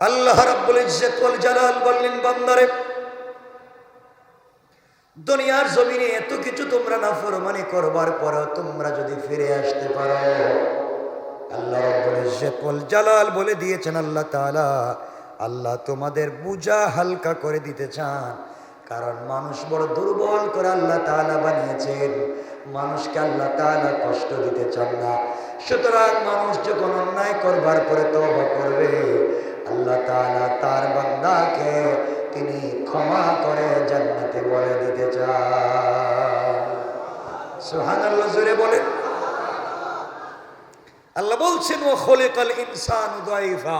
আল্লাহ রাব্বুল ইজ্জত ওয়াল জালাল বললেন, বান্দারে দুনিয়ার জমিনে এত কিছু তোমরা নাফরমানি করবার পরেও তোমরা যদি ফিরে আসতে পারো, আল্লাহ রাব্বুল ইজ্জত ওয়াল জালাল বলে দিয়েছেন আল্লাহ তাআলা, আল্লাহ তোমাদের বোঝা হালকা করে দিতে চান। কারণ মানুষ বড় দুর্বল করে আল্লাহ তাআলা বানিয়েছেন, মানুষকে আল্লাহ তাআলা কষ্ট দিতে চান না। সুতরাং মানুষ যখন অন্যায় করবার পরে তওবা করবে, আল্লাহ তাআলা তার বান্দাকে তিনি ক্ষমা করে জান্নাতে বলে দিতে চান। সুবহানাল্লাহ, জোরে বলেন। আল্লাহ বলছেন, ওয়া খুলিকাল ইনসানু দাঈফা,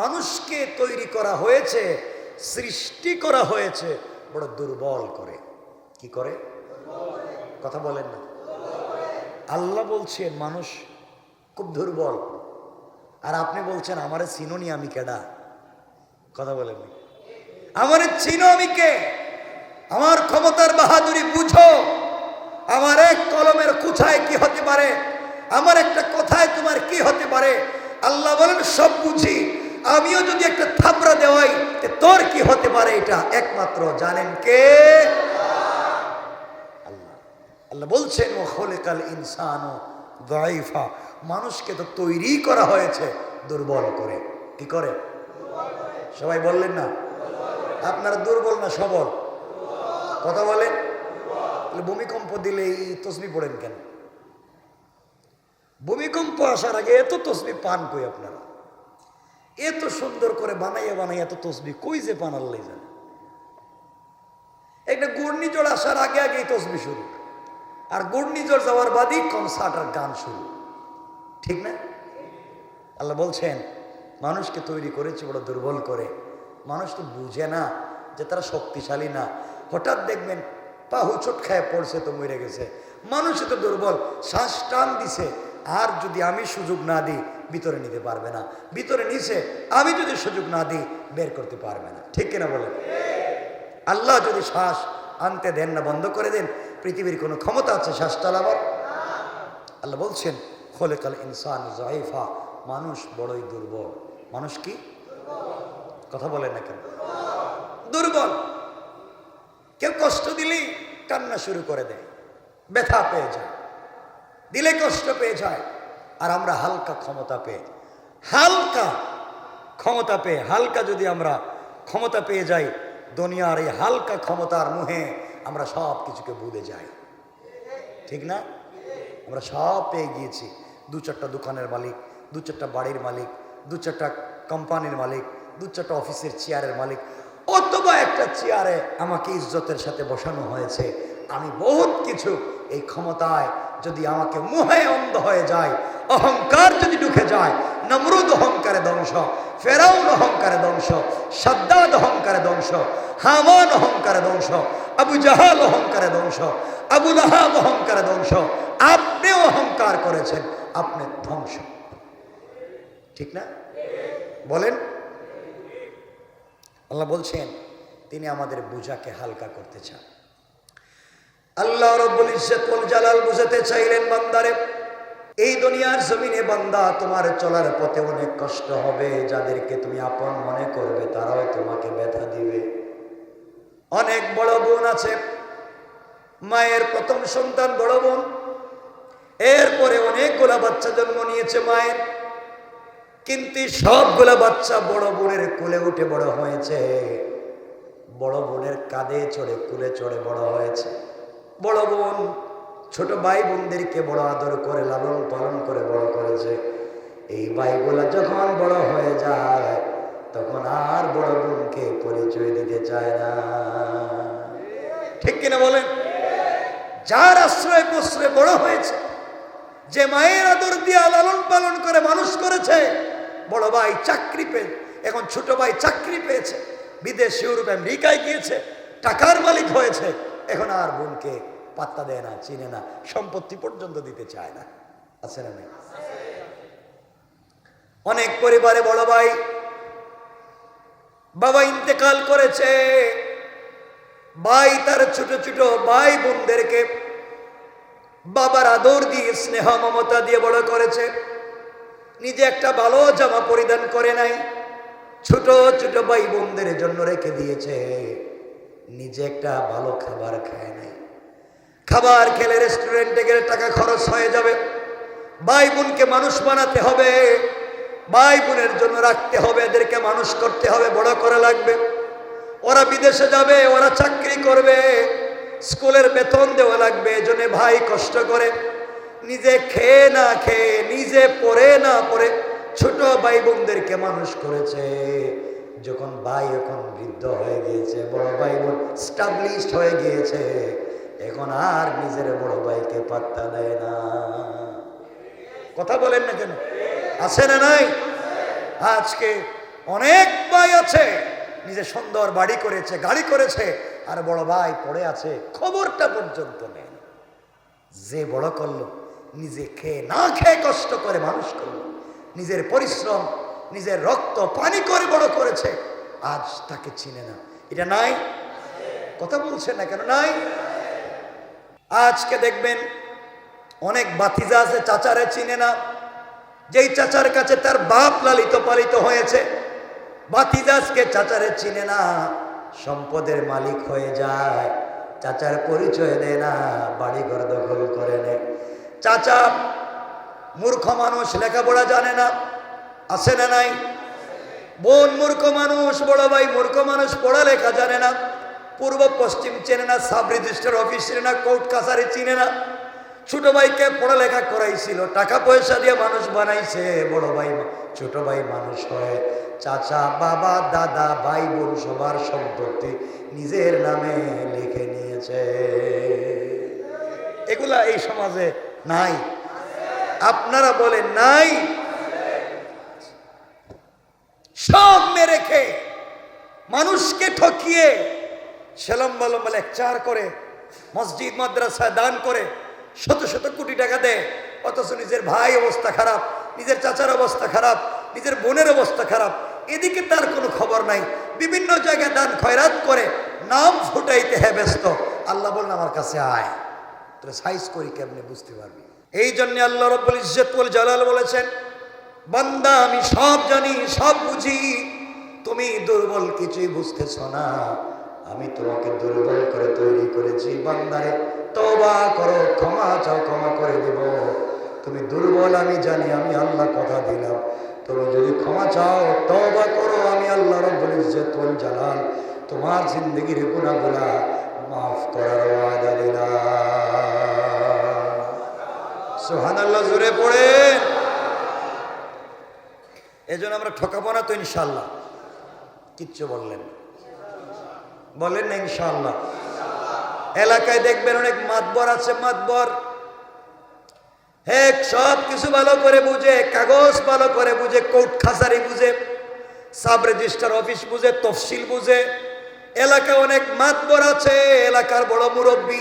মানুষকে তৈরি করা হয়েছে, সৃষ্টি করা হয়েছে বড় দুর্বল করে। কি করে? কথা বলেন না। আল্লাহ বলছেন মানুষ খুব দুর্বল, আর আপনি বলছেন আমারে চিনোনি আমি কেডা? কথা বলেন না। আমারে চিনো আমি কে? আমার ক্ষমতার বাহাদুরি বুঝো। আমার এক কলমের কুছায় কি হতে পারে, আমার একটা কথায় তোমার কি হতে পারে। আল্লাহ বলেন সব বুঝি, আমিও যদি একটা থাবড়া দেওয়াই তোর কি হতে পারে, এটা একমাত্র জানেন কে? আল্লাহ। আল্লাহ বলছেন, ও খুলিকাল ইনসানু দাঈফা, মানুষকে তো তৈরি করা হয়েছে দুর্বল করে। কি করে? সবাই বললেন না? আপনারা দুর্বল না সবল? কথা বলেন। ভূমিকম্প দিলে এই তসবিহ পড়েন কেন? ভূমিকম্প আসার আগে এত তসবিহ পান কই আপনারা? এত সুন্দর করে বানাইয়া বানাইয়া এত তসবিহ কই যে পান আল্লাহ জানে। একটা ঘূর্ণিঝড় আসার আগে আগে তসবিহ শুরু, আর ঘূর্ণিঝড় যাওয়ার বাদই কনসার্ট আর গান শুরু, ঠিক না? আল্লাহ বলছেন মানুষকে তৈরি করেছে বড় দুর্বল করে। মানুষ তো বুঝে না যে তারা শক্তিশালী না। হঠাৎ দেখবেন পা হুচট খায় পড়ছে তো মরে গেছে। মানুষ তো দুর্বল, শ্বাস টান দিছে, আর যদি আমি সুযোগ না দিই ভিতরে নিতে পারবে না, ভিতরে নিছে আমি যদি সুযোগ না দিই বের করতে পারবে না, ঠিক কিনা বলেন? আল্লাহ যদি শ্বাস আনতে দেন না, বন্ধ করে দেন, পৃথিবীর কোনো ক্ষমতা আছে শ্বাস চালাবার? আল্লাহ বলছেন খুলিকাল ইনসানু দাঈফা, মানুষ বড়ই দুর্বল। মানুষ কি? কথা বলেন না কেন? দুর্বল। কেউ কষ্ট দিলেই কান্না শুরু করে দেয়, ব্যথা পেয়ে যায়, দিলে কষ্ট পেয়ে যায়। আর আমরা হালকা ক্ষমতা পেয়ে, হালকা ক্ষমতা পেয়ে, হালকা যদি আমরা ক্ষমতা পেয়ে যাই, দুনিয়ার এই হালকা ক্ষমতার মুহে আমরা সব কিছুকে ভুলে যাই, ঠিক না? আমরা সব পেয়ে গিয়েছি। দু চারটা দোকানের মালিক, দু চারটা বাড়ির মালিক, দু চারটা কোম্পানির মালিক, দু চারটা অফিসের চেয়ারের মালিক, অথবা একটা চেয়ারে আমাকে ইজ্জতের সাথে বসানো হয়েছে। আমি বহুত কিছু, এই ক্ষমতায় যদি আমাকে মোহে অন্ধ হয়ে যায়, অহংকার যদি ঢুকে যায়, নমরুদ অহংকারে ধ্বংস, ফেরাউন অহংকারে ধ্বংস, সাদ্দাদ অহংকারে ধ্বংস, হামান অহংকারে ধ্বংস, আবু জাহাল অহংকারে ধ্বংস, আবু লাহাব অহংকারে ধ্বংস। আপনিও অহংকার করেছেন, আপনি ধ্বংস, ঠিক না? বলেন। আল্লাহ বলছেন তিনি আমাদের বোঝাকে হালকা করতে চান। আল্লাহ রাব্বুল ইজ্জত ওয়াল জালাল বুঝাতে চাইলেন, বান্দারে এই দুনিয়ার জমিনে বান্দা তোমার চলার পথে অনেক কষ্ট হবে। যাদেরকে তুমি আপন মনে করবে তারাও তোমাকে ব্যথা দিবে। অনেক বড় বোন আছে, মায়ের প্রথম সন্তান বড় বোন, এরপরে অনেকগুলা বাচ্চা জন্ম নিয়েছে মায়ের, কিন্তু সবগুলা বাচ্চা বড় বোনের কোলে উঠে বড় হয়েছে, বড় বোনের কাঁধে চড়ে কুলে চড়ে বড় হয়েছে। বড় বোন ছোট ভাই বোনদেরকে বড় আদর করে লালন পালন করে বড় করেছে। এই ভাইগুলা যখন বড় হয়ে যায় তখন আর বড় বোনকে পরিচয় দিতে চায় না, ঠিক কিনা বলেন? যার আশ্রয় প্রশ্রয় বড় হয়েছে, যে মায়ের আদর দিয়ে লালন পালন করে মানুষ করেছে, বড় ভাই চাকরি পেয়ে, এখন ছোট ভাই চাকরি পেয়েছে, বিদেশ ইউরোপ আমেরিকায় গিয়েছে, টাকার মালিক হয়েছে, এখন আর বোনকে পাত্তা দেয় না, চিনে না, সম্পত্তি পর্যন্ত দিতে চায় না। আছে না নাই? অনেক পরিবারে বড় ভাই বাবা ইন্তেকাল করেছে, ভাই তার ছোট ছোট ভাই বোনদেরকে বাবার আদর দিয়ে স্নেহ মমতা দিয়ে বড় করেছে। নিজে একটা ভালো জামা পরিধান করে নাই, ছোট ছোট ভাই বোনদের জন্য রেখে দিয়েছে, নিজে একটা ভালো খাবার খায় নাই। খাবার খেলে রেস্টুরেন্টে গেলে টাকা খরচ হয়ে যাবে, ভাই বোনকে মানুষ বানাতে হবে, ভাই বোনের জন্য রাখতে হবে, এদেরকে মানুষ করতে হবে, বড় করা লাগবে। ওরা বিদেশে যাবে, ওরা চাকরি করবে, স্কুলের বেতন দেওয়া লাগবে। এজন্য ভাই কষ্ট করে নিজে খেয়ে না খেয়ে, নিজে পড়ে না পড়ে ছোট ভাই বোনদেরকে মানুষ করেছে। যখন ভাই এখন বৃদ্ধ হয়ে গিয়েছে, বড় ভাই বোন স্টাবলিশড হয়ে গিয়েছে, এখন আর নিজের বড় ভাইকে পাত্তা দেয় না। কথা বলেন না কেন? আছে না নাই? আজকে অনেক ভাই আছে নিজে সুন্দর বাড়ি করেছে, গাড়ি করেছে, আর বড় ভাই পড়ে আছে, খবরটা পর্যন্ত নেই। যে বড় করলো, নিজে খেয়ে না খেয়ে কষ্ট করে মানুষ করলো, নিজের পরিশ্রম, নিজের রক্ত পানি করে বড় করেছে, আজ তাকে চিনে না। এটা নাই? কথা বলছে না কেন? নাই? আজকে দেখবেন অনেক বাতিজা আছে চাচারে চিনে না, যেই চাচার কাছে তার বাপ লালিত পালিত হয়েছে। বাতিজাজকে চাচারে চিনে না, সম্পদের মালিক হয়ে যায়, চাচার পরিচয় দেয় না, বাড়িঘর দখল করে নেয়। চাচা মূর্খ মানুষ, লেখাপড়া জানে না। আছে না নাই? বোন মূর্খ মানুষ, বড় ভাই মূর্খ মানুষ, পড়ালেখা জানে না, পূর্ব পশ্চিম চেনে না, সাব রেজিস্ট্রার অফিস চেনে না, কোর্ট কাছারি চিনে না। ছোট ভাইকে পড়ালেখা করাইছিল, টাকা পয়সা দিয়ে মানুষ বানাইছে, বড় ভাই ছোট ভাই মানুষ হয়। চাচা, বাবা, দাদা, ভাই বোন সবার সম্পত্তি নিজের নামে লিখে নিয়েছে। এগুলা এই সমাজে নাই? আপনারা বলেন নাই? সব মেরে খেয়ে, মানুষকে ঠকিয়ে, সেলম বলম লেকচার করে, মসজিদ মাদ্রাসায় দান করে শত শত কোটি টাকা দেয়, অথচ নিজের ভাই অবস্থা খারাপ, নিজের চাচার অবস্থা খারাপ, নিজের বোনের অবস্থা খারাপ, এদিকে তার কোনো খবর নাই। বিভিন্ন জায়গায় দান খয়রাত করে, নাম ফুটাইতে হ্যাঁ ব্যস্ত। আল্লাহ বলেন আমার কাছে আয়, তোরা সাইজ করি কেমনে বুঝতে পারবি। এই জন্য আল্লাহ রাব্বুল ইজ্জত ওয়াল জালাল বলেছেন, বান্দা আমি সব জানি, সব বুঝি, তুমি দুর্বল, কিছুই বুঝতেছ না। আমি তোমাকে দুর্বল করে তৈরি করেছি। বান্দারে তওবা করো, ক্ষমা চাও, ক্ষমা করে দেব। তুমি দুর্বল আমি জানি, আমি আল্লাহ কথা দিলাম, তুমি যদি ক্ষমা চাও, তওবা করো, আমি আল্লাহ রাব্বুল ইজ্জত ওয়াল জালাল তোমার জিন্দেগির গুনাহগুলা মাফ করার ওয়াদা দিলাম। সুবহানাল্লাহ, জোরে পড়েন। এজন্য আমরা ঠকাবো না তো ইনশাআল্লাহ? কিচ্ছু বললেন, বলেন না ইনশাআল্লাহ? এলাকায় দেখবেন অনেক মাতবর আছে, মাতবর সব কিছু ভালো করে বুঝে, কাগজ ভালো করে বুঝে, কোর্ট খাসারি বুঝে, সাব রেজিস্ট্রার অফিস বুঝে, তফসিল বুঝে। এলাকায় অনেক মাতবর আছে, এলাকার বড় মুরব্বী,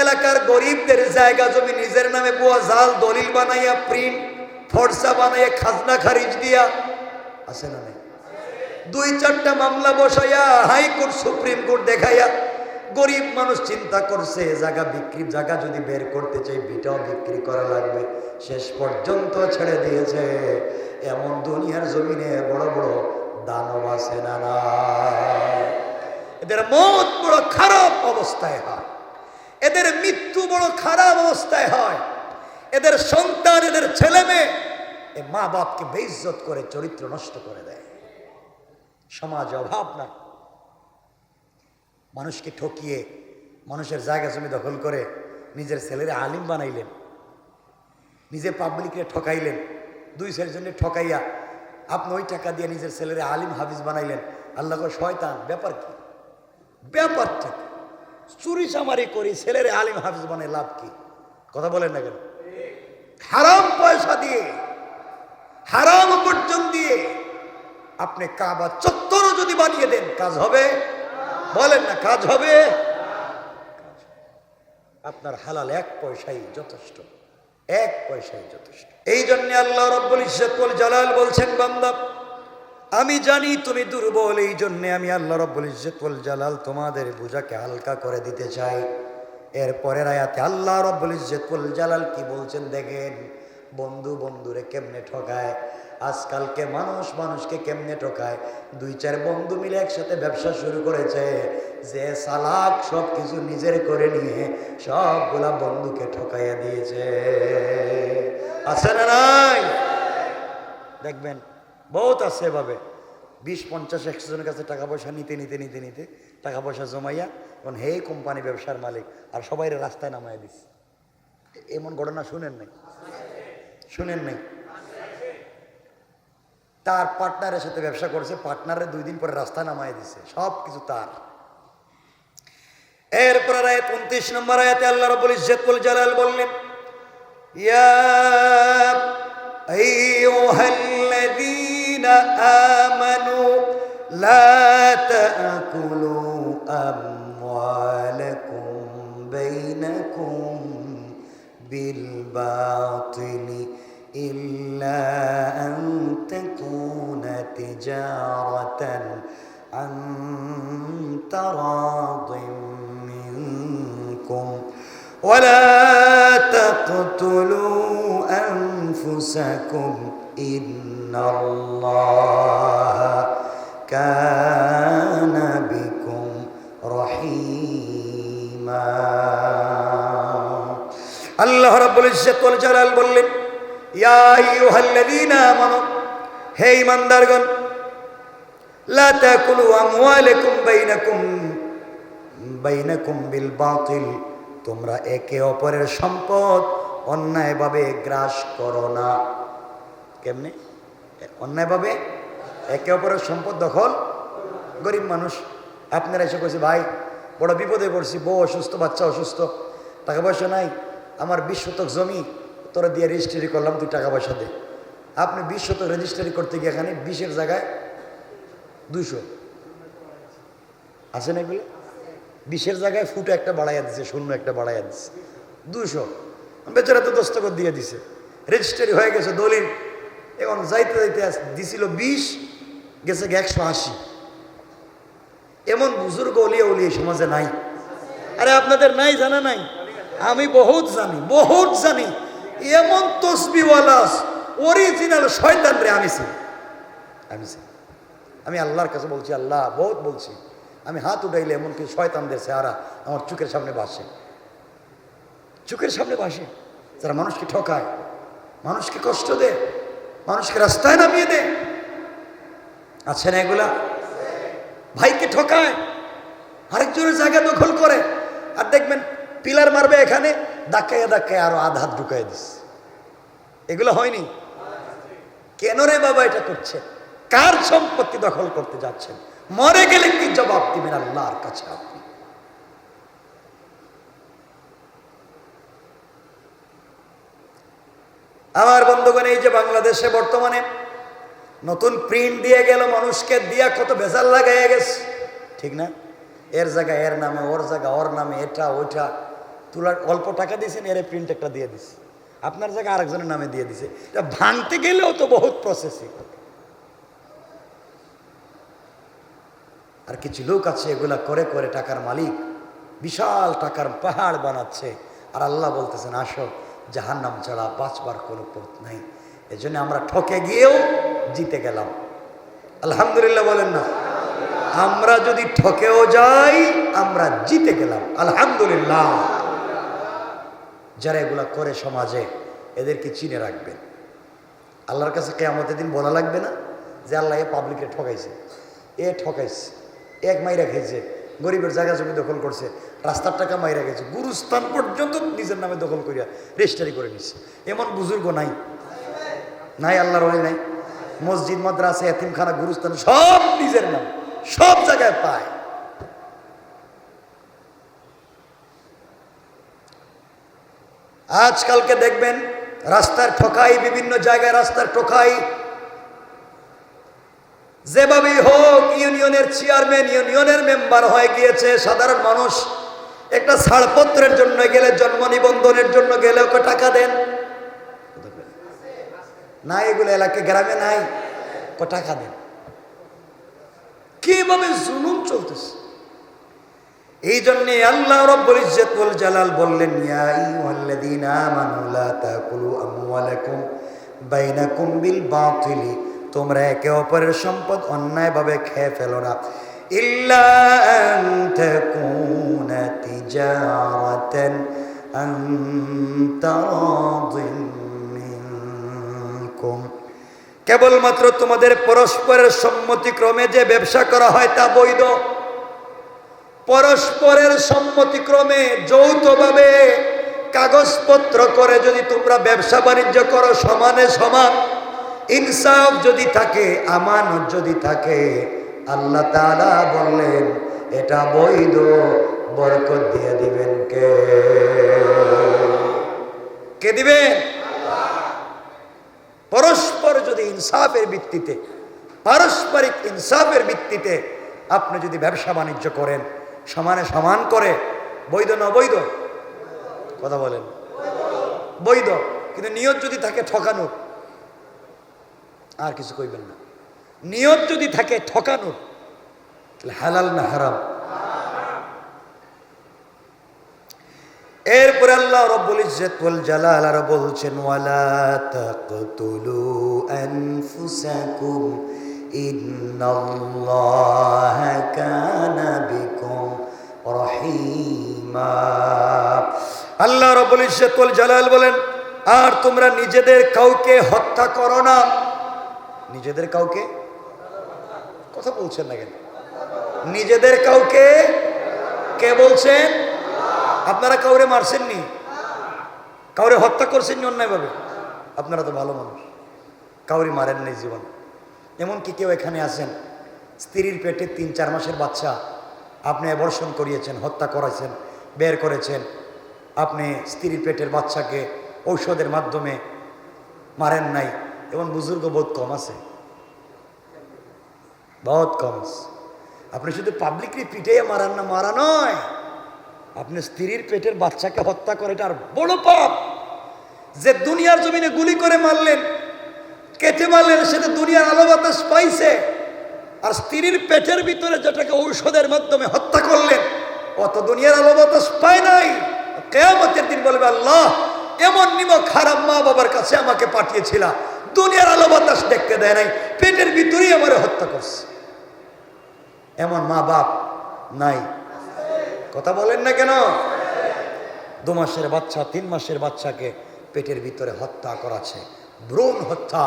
এলাকার গরিবদের জায়গা জমি নিজের নামে বুয়া জাল দলিল বানাইয়া, প্রিন্ট ফর্সা বানাইয়া, খাজনা খারিজ দিয়া, আছে না নাই? 2-4টা মামলা বসাইয়া, হাইকোর্ট সুপ্রিম কোর্ট দেখাইয়া, গরিব মানুষ চিন্তা করছে জায়গা বিক্রি, জায়গা যদি বের করতে চাই বিটাও বিক্রি করা লাগবে, শেষ পর্যন্ত ছেড়ে দিয়েছে। এমন দুনিয়ার জমিনে বড় বড় দানব আছে না? না, এদের মত বড় খারাপ অবস্থায় হয়, এদের মৃত্যু বড় খারাপ অবস্থায় হয়। এদের সন্তান, এদের ছেলে মেয়ে মা বাপকে বেইজ্জত করে, চরিত্র নষ্ট করে দেয়। সমাজে অভাব না, মানুষকে ঠকিয়ে, মানুষের জায়গা জমি দখল করে নিজের ছেলেরা আলিম বানাইলেন, নিজে পাবলিকরে ঠকাইলেন, 2 ছেলের জন্য ঠকাইয়া আপনি ওই টাকা দিয়ে নিজের ছেলেরা আলিম হাফিজ বানাইলেন। আল্লাহ কয় শয়তান, ব্যাপার কি? ব্যাপারটা কি? চুরি চামারি করি ছেলেরে আলিম হাফিজ বানাই লাভ কি? কথা বলেন না কেন? হারাম পয়সা দিয়ে, হারাম উপার্জন দিয়ে আপনি কাবা চত্বরও যদি বানিয়ে দেন, কাজ হবে? বলেন না, কাজ হবে? আপনার হালাল 1 পয়সাই যথেষ্ট, 1 পয়সাই যথেষ্ট। এই জন্য আল্লাহ রাব্বুল ইজ্জত ওয়াল জালাল বলছেন, বান্দা আমি জানি তুমি দুর্বল, এই জন্য আমি আল্লাহ রাব্বুল ইজ্জত ওয়াল জালাল তোমাদের বোঝাকে হালকা করে দিতে চাই। এরপরের আয়াতে আল্লাহ রাব্বুল ইজ্জত ওয়াল জালাল কি বলছেন দেখেন, বন্ধু বন্ধুরে কেমনে ঠকায়। আজকালকে মানুষ মানুষকে কেমনে ঠকায়, 2-4 বন্ধু মিলে একসাথে ব্যবসা শুরু করেছে, যে চালাক সব কিছু নিজের করে নিয়ে সবগুলা বন্ধুকে ঠকাইয়া দিয়েছে। আছে না নাই? দেখবেন বহুত আছে এভাবে, 20-50-100 জনের কাছে টাকা পয়সা নিতে নিতে নিতে নিতে টাকা পয়সা জমাইয়া এখন হে কোম্পানি ব্যবসার মালিক, আর সবাই রাস্তায় নামাইয়া দিচ্ছে। এমন ঘটনা শুনেন নাই? শুনেন নাই? তার পার্টনারের সাথে ব্যবসা করছে, পার্টনারের 2 দিন পরে রাস্তায় নামাইয়া দিচ্ছে, সব কিছু তার। এরপর আয়াত 29 নম্বর আয়াতে আল্লাহ রাব্বুল ইজ্জতুল জালাল বললেন, ইয়া আইয়ুহাল্লাযীনা আমানু লা তাকুলু আমওয়ালাকুম বাইনাকুম বিল বাতিলি ইল্লা আন তাকুনা তিজারাতান আন তারাদিন মিনকুম ওয়ালা তাকতুলু আনফুসাকুম ইন্নাল্লাহা কানা বিকুম রহিমা। আল্লাহ রাব্বুল ইজ্জত ওয়াল জালাল বললেন, ইয়া আইয়ুহাল্লাযীনা আমানু, হে ঈমানদারগণ, লা তাকুলু আমওয়ালাকুম বাইনাকুম বিল বাতিল, তোমরা একে অপরের সম্পদ অন্যায়ভাবে গ্রাস করো না। কেমনে? অন্যায়ভাবে একে অপরের সম্পদ দখল। গরিব মানুষ আপনারা এসে কইছে, ভাই বড় বিপদে পড়ছি, বউ অসুস্থ, বাচ্চা অসুস্থ, টাকা পয়সা নাই, আমার 20 শতক জমি তোরা দিয়ে রেজিস্ট্রি করলাম, তুই টাকা পয়সা দে। আপনি 20 শতক রেজিস্ট্রি করতে গিয়ে এখানে 20-এর জায়গায় 200 আছে না? এগুলো 20-এর জায়গায় ফুটো একটা বাড়াইয়া দিছে, শূন্য একটা বাড়াইয়া দিছে, 200। বেচারা তো দস্তখত দিয়ে দিছে, রেজিস্ট্রি হয়ে গেছে, দলিল। এখন যাইতে যাইতে দিছিল 20, গেছে 180। এমন বুজুর্গ ওলিয়া উলিয়া সমাজে নাই। আরে আপনাদের নাই জানা নাই? আমি বহুত জানি, বহুত জানি। এমন তসবিওয়ালা অরিজিনাল শয়তান রে আমি চিনি। আমি আল্লাহর কাছে বলছি, আল্লাহ বহুত বলছি, আমি হাত উঠাইলে এমনকি শয়তানদের চেহারা আমার চোখের সামনে ভাসে, চোখের সামনে ভাসে, যারা মানুষকে ঠকায়, মানুষকে কষ্ট দেয়, মানুষকে রাস্তায় নামিয়ে দেয়। আছে না এগুলা? ভাইকে ঠকায়, আরেকজনের জায়গা দখল করে, আর দেখবেন পিলার মারবে এখানে, ধাক্কায় ধাক্কায় আরো আধ হাত ঢুকাই দিস। এগুলো হয়নি? কেন রে বাবা এটা করছে? কার সম্পত্তি দখল করতে যাচ্ছেন? মরে গেলে কি জবাব দিবেন আল্লাহর কাছে আপনি? আমার বন্ধুগণ, এই যে বাংলাদেশে বর্তমানে নতুন প্রিন্ট দিয়ে গেল, মানুষকে দিয়া কত ভেজাল লাগাইয়া গেছে, ঠিক না? এর জায়গায় এর নামে, ওর জায়গায় ওর নামে, এটা ওইটা তোলার অল্প টাকা দিয়েছেন, এর প্রিন্ট একটা দিয়ে দিছে, আপনার জায়গায় আরেকজনের নামে দিয়ে দিছে। এটা ভাঙতে গেলেও তো বহুত প্রসেসিং। আর কিছু লোক আছে এগুলা করে করে টাকার মালিক, বিশাল টাকার পাহাড় বানাচ্ছে, আর আল্লাহ বলতেছেন আসো, জাহান্নাম ছাড়া বাঁচবার কোনো পথ নাই। এজন্য আমরা ঠকে গিয়েও জিতে গেলাম, আলহামদুলিল্লাহ বলেন না? আমরা যদি ঠকেও যাই আমরা জিতে গেলাম, আলহামদুলিল্লাহ। যারা এগুলা করে সমাজে, এদেরকে চিনে রাখবেন। আল্লাহর কাছে কিয়ামতের দিন বলা লাগবে না যে আল্লাহ এ পাবলিকে ঠকাইছে, এ ঠকাইছে, এক মাইরা খেয়েছে, গরিবের জায়গা জমি দখল করছে, রাস্তার টাকা মাইরা গেছে, গুরুস্থান পর্যন্ত নিজের নামে দখল করিয়া রেজিস্ট্রি করে নিচ্ছে। এমন বুজুর্গ নাই? নাই, আল্লাহর ওলি নাই? মসজিদ, মাদ্রাসা, এতিমখানা, গুরুস্থান সব নিজের নাম, সব জায়গায় পায়। আজকালকে দেখবেন রাস্তার ঠকাই, বিভিন্ন জায়গায় রাস্তার ঠকাই, যেভাবেই হোক ইউনিয়নের চেয়ারম্যান, ইউনিয়নের মেম্বার হয়ে গিয়েছে। সাধারণ মানুষ একটা ছাড়পত্রের জন্য গেলে, জন্ম নিবন্ধনের জন্য গেলে ওকে টাকা দেন না? এগুলো এলাকায় গ্রামে নাই? টাকা দেন। কিভাবে জুলুম চলতেছে! এই জন্য আল্লাহ রাব্বুল ইজ্জত ওয়াল জালাল বললেন, ইয়া আইয়ুহাল্লাযীনা আমানু লা তাকুলু আমওয়ালাকুম বাইনাকুম বিল বাতিলি, তোমরা একে অপরের সম্পদ অন্যায়ভাবে খেয়ে ফেলো না। ইল্লা আন তাকুনা তিজারাতান আন তারাদিন মিনকুম, কেবলমাত্র তোমাদের পরস্পরের সম্মতিক্রমে যে ব্যবসা করা হয় তা বৈধ। পরস্পরের সম্মতিক্রমে যৌথভাবে কাগজপত্র করে যদি তোমরা ব্যবসা বাণিজ্য করো সমানে সমান, ইনসাফ যদি থাকে, আমানত যদি থাকে, আল্লাহ তাআলা বললেন এটা বৈধ, বরকত দিয়ে দিবেন কে? কে দিবেন? পরস্পর যদি ইনসাফের ভিত্তিতে, পারস্পরিক ইনসাফের ভিত্তিতে আপনি যদি ব্যবসা বাণিজ্য করেন সমানে সমান করে, বৈধ না অবৈধ? কথা বলেন। বৈধ। কিন্তু নিয়ত যদি থাকে ঠকানোর, আর কিছু কইবেন না, নিয়ত যদি থাকে ঠকানোর, তাহলে হালাল না হারাম? এরপরে আল্লাহ রাব্বুল ইজ্জত ওয়াল জালাল আর বলছেন ওয়ালা তাকতুলু আনফুসাকুম ইন্নাল্লাহা কানা বিকুম রহিমা। আল্লাহ রাব্বুল ইজ্জত ওয়াল জালাল বলেন আর তোমরা নিজেদের কাউকে হত্যা করো না। নিজেদের কাউকে, কথা বলছেন না কেন? নিজেদের কাউকে কে বলছেন? আপনারা কাউরে মারছেননি, কাউরে হত্যা করছেননি অন্যায়ভাবে? আপনারা তো ভালো মানুষ, কাউরে মারেন নাই জীবন। এমনকি কেউ এখানে আছেন স্ত্রীর পেটে 3-4 মাসের বাচ্চা আপনি অ্যাবর্শন করিয়েছেন, হত্যা করেছেন, বের করেছেন। আপনি স্ত্রীর পেটের বাচ্চাকে ঔষধের মাধ্যমে মারেন নাই। এবং বুজুর্গ বহুত কম আছে, বহুত কম আছে। আপনি শুধু পাবলিকলি পিটাইয়া মারান না, মারা নয়, আপনি স্ত্রীর পেটের বাচ্চাকে হত্যা করে এটা আর বড় পাপ। যে দুনিয়ার জমিনে গুলি করে মারলেন, কেটে মারলেন, সেটা দুনিয়ার আলো বাতাস পাইছে। আর স্ত্রীর পেটের ভিতরে যেটাকে ঔষধের মাধ্যমে হত্যা করলেন, অত দুনিয়ার আলো বাতাস পায় নাই। কিয়ামতের দিন বলবে আল্লাহ এমন নিমক হারাম মা বাবার কাছে আমাকে পাঠিয়েছিল, দুনিয়ার আলো বাতাস দেখতে দেয় নাই, পেটের ভিতরেই আমার হত্যা করছে। এমন মা বাপ নাই? কথা বলেন না কেন? 2 মাসের বাচ্চা, 3 মাসের বাচ্চাকে পেটের ভিতরে হত্যা করাছে। ভ্রূণ হত্যা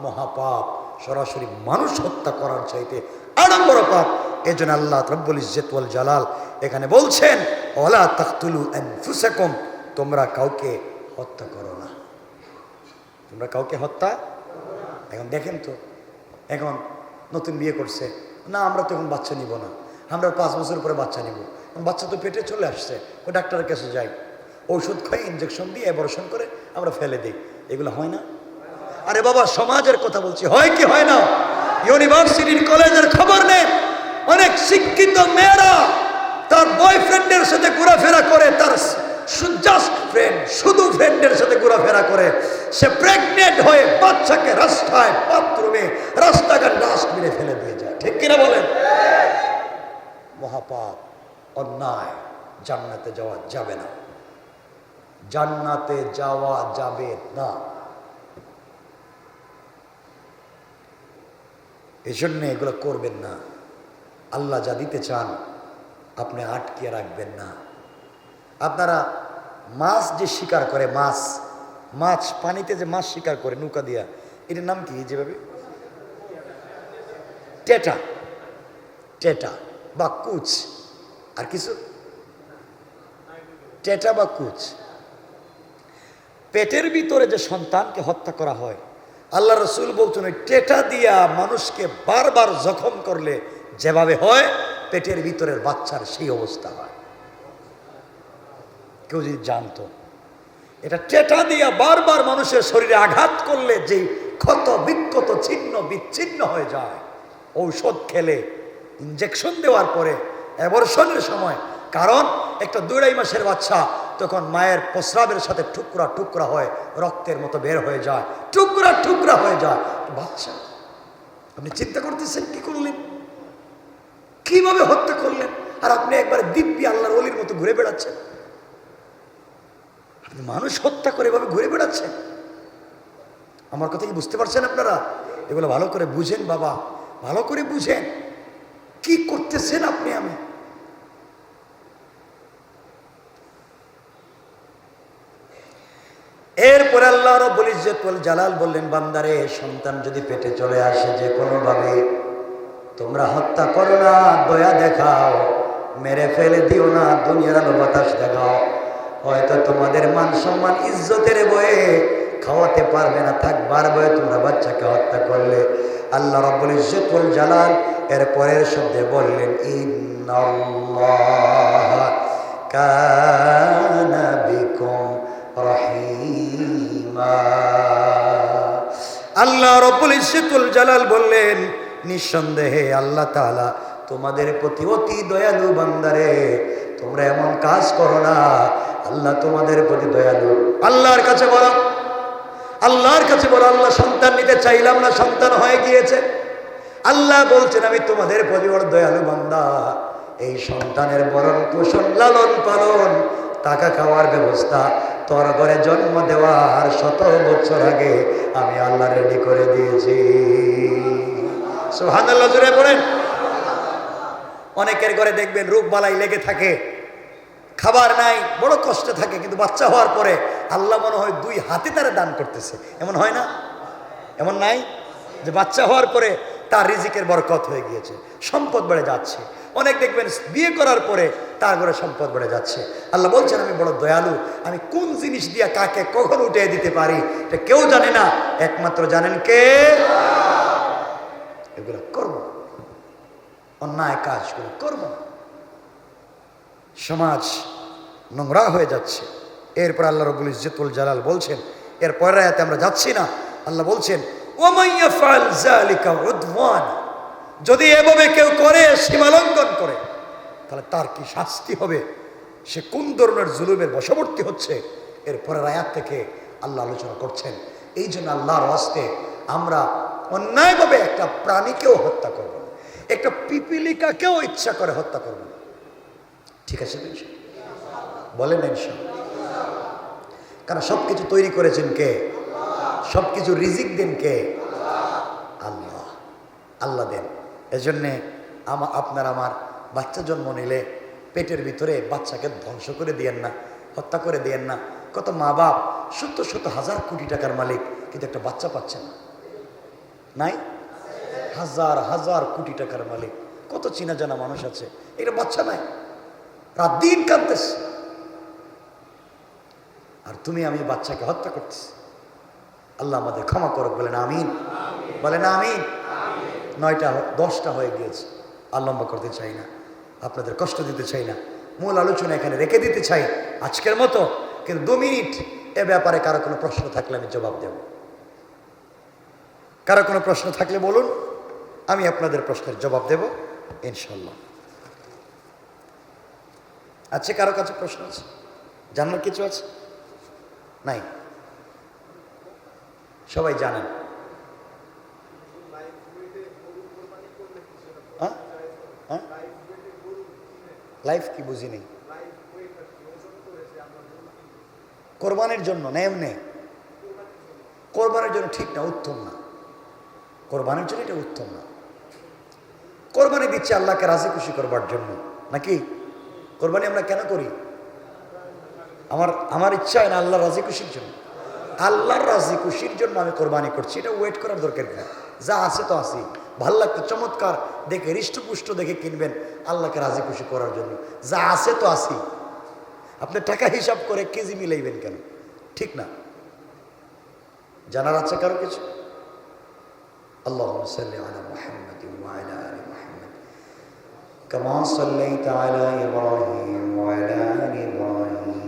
মহাপাপ, সরাসরি মানুষ হত্যা করার চাইতে আরো বড় পাপ। এজন্য আল্লাহ রাব্বুল ইজ্জত ওয়াল জালাল এখানে বলছেন ওয়ালা তাকতুলু আনফুসাকুম, তোমরা কাউকে হত্যা করো না। তোমরা কাউকে হত্যা। এখন দেখেন তো, এখন নতুন বিয়ে করছে না, আমরা তো এখন বাচ্চা নিব না, আমরা 5 বছর পরে বাচ্চা নিব। বাচ্চা তো পেটে চলে আসছে, ও ডাক্তারের কাছে যাই, ওষুধ খাই, ইঞ্জেকশন দিয়ে অ্যাবর্শন করে আমরা ফেলে দিই। এগুলো হয় না? আরে বাবা সমাজের কথা বলছি, হয় কি হয় না? ইউনিভার্সিটির কলেজের খবর নেন, অনেক শিক্ষিত মেয়েরা তার বয়ফ্রেন্ডের সাথে ঘোরাফেরা করে, তার জাস্ট ফ্রেন্ড, শুধু ফ্রেন্ডের সাথে ঘোরাফেরা করে, সে প্রেগনেন্ট হয়ে বাচ্চাকে রাস্তায়, বাথরুমে, রাস্তাঘাট ডাস্টবিনে ফেলে দিয়ে যায়। ঠিক কিনা বলেন? মহাপাপ, অন্যায়, জান্নাতে যাওয়া যাবে না, জান্নাতে যাওয়া যাবে না। এই জন্য এগুলো করবেন না। আল্লাহ যা দিতে চান আপনি আটকিয়ে রাখবেন না। আপনারা মাছ যে শিকার করে, মাছ পানিতে যে মাছ শিকার করে নৌকা দিয়া, এটার নাম কি? যেভাবে টেটা, টেটা বা কুচ, আর কিছু? টেটা বা কুচ। পেটের ভিতরে যে সন্তানকে হত্যা করা হয়, আল্লাহ রসুল বলছেন ওই টেটা দিয়া মানুষকে বারবার জখম করলে যেভাবে হয়, পেটের ভিতরের বাচ্চার সেই অবস্থা হয়। কেউ যদি জানতো এটা টেটা দিয়া বারবার মানুষের শরীরে আঘাত করলে যে ক্ষত বিক্ষত ছিন্ন বিচ্ছিন্ন হয়ে যায়, ঔষধ খেলে, ইঞ্জেকশন দেওয়ার পরে, অ্যাবর্শনের সময়, কারণ একটা 2-2.5 মাসের বাচ্চা তখন মায়ের প্রস্রাবের সাথে টুকরা টুকরা হয়, রক্তের মতো বের হয়ে যায়, টুকরা টুকরা হয়ে যায় বাচ্চা। আপনি চিন্তা করতেছেন কি করলেন, কিভাবে হত্যা করলেন? আর আপনি একবার দিব্যি আল্লাহর ওলির মতো ঘুরে বেড়াচ্ছেন। আপনি মানুষ হত্যা করে এভাবে ঘুরে বেড়াচ্ছেন। আমার কথা কি বুঝতে পারছেন আপনারা? এগুলো ভালো করে বুঝেন বাবা, ভালো করে বুঝেন কি করতেছেন আপনি। আমি এরপরে আল্লাহ রাব্বুল ইজ্জত ওয়াল জালাল বললেন, বান্দারে সন্তান যদি পেটে চলে আসে যে কোনো ভাবে, তোমরা হত্যা করো না, দয়া দেখাও, মেরে ফেলে দিও না, দুনিয়ার আলো বাতাস দেখাও। হয়তো তোমাদের মান সম্মান ইজ্জতের বয়ে খাওয়াতে পারবে না, থাকবার বয়ে তোমরা বাচ্চাকে হত্যা করলে। আল্লাহ রাব্বুল ইজ্জত ওয়াল জালাল এর পরের শব্দে বললেন, ইন্নাল্লাহা কানা বিকুম রহিমা। আল্লাহ রাব্বুল ইজ্জত ওয়াল জালাল বললেন, নিঃসন্দেহে আল্লাহ তাআলা তোমাদের প্রতি অতি দয়ালু। বান্দারে তোমরা এমন কাজ করো না, আল্লাহ তোমাদের প্রতি দয়ালু। আল্লাহর কাছে বলো, আল্লাহর কাছে বলো, আল্লাহ সন্তান নিতে চাইলাম না, সন্তান হয়ে গিয়েছে। আল্লাহ বলছেন, আমি তোমাদের প্রতি বড় দয়ালু বান্দা। এই সন্তানের বরণ পোষণ, লালন পালন, টাকা খাওয়ার ব্যবস্থা তোর ঘরে জন্ম দেওয়ার 100 বছর আগে আমি আল্লাহ রেডি করে দিয়েছি। সুবহানাল্লাহ, জোরে পড়েন। অনেকের ঘরে দেখবেন রোগ বালাই লেগে থাকে, খাবার নাই, বড় কষ্টে থাকে, কিন্তু বাচ্চা হওয়ার পরে আল্লাহ মনে হয় 2 হাতে তারা দান করতেছে। এমন হয় না? এমন নাই যে বাচ্চা হওয়ার পরে তার রিজিকের বরকত হয়ে গিয়েছে, সম্পদ বেড়ে যাচ্ছে। অনেক দেখবেন বিয়ে করার পরে তার ঘরে সম্পদ বেড়ে যাচ্ছে। আল্লাহ বলছেন, আমি বড় দয়ালু, আমি কোন জিনিস দিয়ে কাকে কখন উঠে দিতে পারি এটা কেউ জানে না, একমাত্র জানেন কে? এগুলো করব, অন্যায় কাজগুলো করব না। সমাজ নোংরা হয়ে যাচ্ছে। এরপর আল্লাহ রাব্বুল ইজ্জত ওয়াল জালাল বলছেন, এর পরের আয়াতে আমরা যাচ্ছি না, আল্লাহ বলছেন, ওয়ামান ইয়াফআল যালিকা উদওয়ান, যদি এভাবে কেউ করে, সীমালঙ্ঘন করে, তাহলে তার কি শাস্তি হবে, সে কোন ধরনের জুলুমের বশবর্তী হচ্ছে। এর পরের আয়াত থেকে আল্লাহ আলোচনা করছেন। এই জন্য আল্লাহর ওয়াস্তে আমরা অন্যায়ভাবে একটা প্রাণীকেও হত্যা করব না, একটা পিপিলিকাকেও ইচ্ছা করে হত্যা করব না। ঠিক আছে বলেন ইনশাআল্লাহ? কারণ সবকিছু তৈরি করেছেন কে? সবকিছু রিজিক দেন কে? আল্লাহ। আল্লাহ দেন। এজন্যে আপনার আমার বাচ্চা জন্ম নিলে পেটের ভিতরে বাচ্চাকে ধ্বংস করে দিয়েন না, হত্যা করে দিয়েন না। কত মা বাপ শত শত হাজার কোটি টাকার মালিক, কিন্তু একটা বাচ্চা পাচ্ছে না। নাই? হাজার হাজার কোটি টাকার মালিক, কত চেনা জানা মানুষ আছে, এটা বাচ্চা নাই, রাত দিন কাঁদতেছে। আর তুমি আমি বাচ্চাকে হত্যা করতেছি। আল্লাহ আমাদের ক্ষমা করুক, বলেন আমিন, বলেন আমিন। 9টা 10টা হয়ে গিয়েছে, আর লম্বা করতে চাই না, আপনাদের কষ্ট দিতে চাই না, মূল আলোচনা এখানে রেখে দিতে চাই আজকের মতো। কিন্তু 2 মিনিট এ ব্যাপারে কারো কোনো প্রশ্ন থাকলে আমি জবাব দেব। কারো কোনো প্রশ্ন থাকলে বলুন, আমি আপনাদের প্রশ্নের জবাব দেব ইনশাল্লাহ। আছে কারো কাছে প্রশ্ন আছে? জানার কিছু আছে? নাই? সবাই জানেন? লাইফ কি বুঝি নেই? কোরবানির জন্য না? এমনি কোরবানির জন্য ঠিক না, উত্তম না। কোরবানির জন্য এটা উত্তম না। কোরবানি দিচ্ছে আল্লাহকে রাজি খুশি করবার জন্য, নাকি? কোরবানি আমরা কেন করি? আমার ইচ্ছা হয় না, আল্লাহর রাজি খুশির জন্য। আল্লাহর রাজি খুশির জন্য আমি কোরবানি করছি, এটা ওয়েট করার দরকার নেই। যা আছে তো আছি, ভাল লাগতো, চমৎকার দেখে, হৃষ্টপুষ্ট দেখে কিনবেন আল্লাহকে রাজি খুশি করার জন্য। যা আছে তো আছি, আপনি টাকা হিসাব করে কেজি মিলাইবেন কেন? ঠিক না। জানার আছে কারো কিছু? আল্লাহুম্মা সাল্লি আলা মুহাম্মাদিন ওয়া আলা আলি মুহাম্মাদ কামা সাল্লাইতা আলা ইব্রাহিম ওয়া আলা আলি ইব্রাহিম